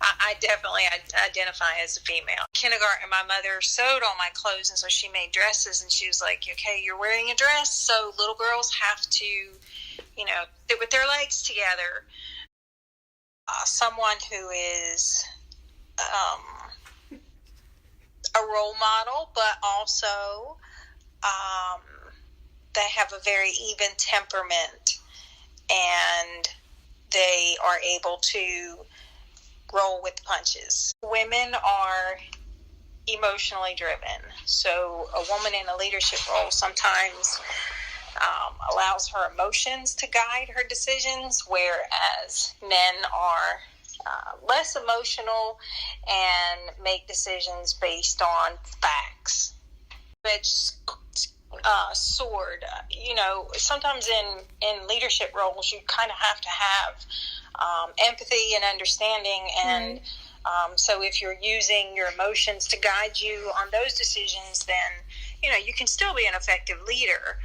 I definitely identify as a female. Kindergarten, my mother sewed all my clothes, and so she made dresses, and she was like, okay, you're wearing a dress, so little girls have to, sit with their legs together. Someone who is a role model, but also they have a very even temperament, and they are able to roll with the punches. Women are emotionally driven, so a woman in a leadership role sometimes allows her emotions to guide her decisions, whereas men are less emotional and make decisions based on facts. It's sword. Sometimes in leadership roles, you kind of have to have empathy and understanding, and so if you're using your emotions to guide you on those decisions, then you can still be an effective leader,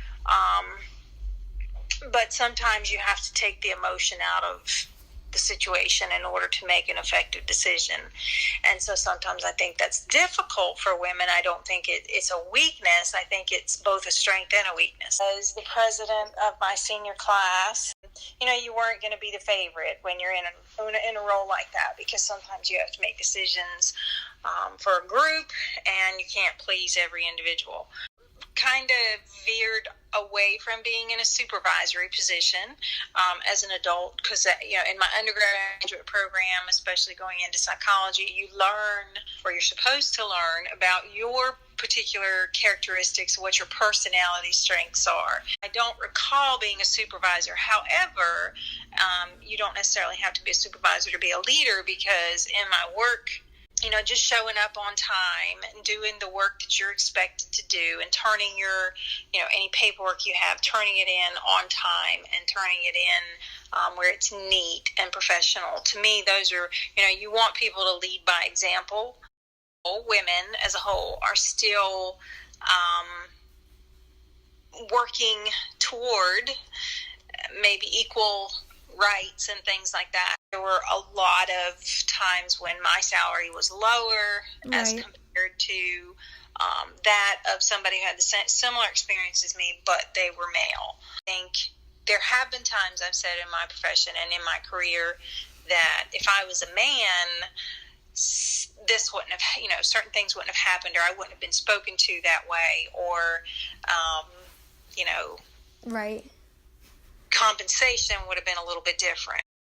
but sometimes you have to take the emotion out of the situation in order to make an effective decision. And so sometimes I think that's difficult for women. I don't think it's a weakness. I think it's both a strength and a weakness. As the president of my senior class, you weren't going to be the favorite when you're in a role like that, because sometimes you have to make decisions for a group, and you can't please every individual. Kind of veered away from being in a supervisory position as an adult, because in my undergraduate program, especially going into psychology, you learn, or you're supposed to learn, about your particular characteristics, what your personality strengths are. I don't recall being a supervisor. However, you don't necessarily have to be a supervisor to be a leader, because in my work, just showing up on time and doing the work that you're expected to do, and turning your, any paperwork you have, turning it in on time and turning it in where it's neat and professional. To me, those are, you want people to lead by example. Women as a whole are still working toward maybe equal rights and things like that. There were a lot of times when my salary was lower as compared to that of somebody who had the similar experience as me, but they were male. I think there have been times, I've said, in my profession and in my career, that if I was a man, this wouldn't have, certain things wouldn't have happened, or I wouldn't have been spoken to that way, or, compensation would have been a little bit different.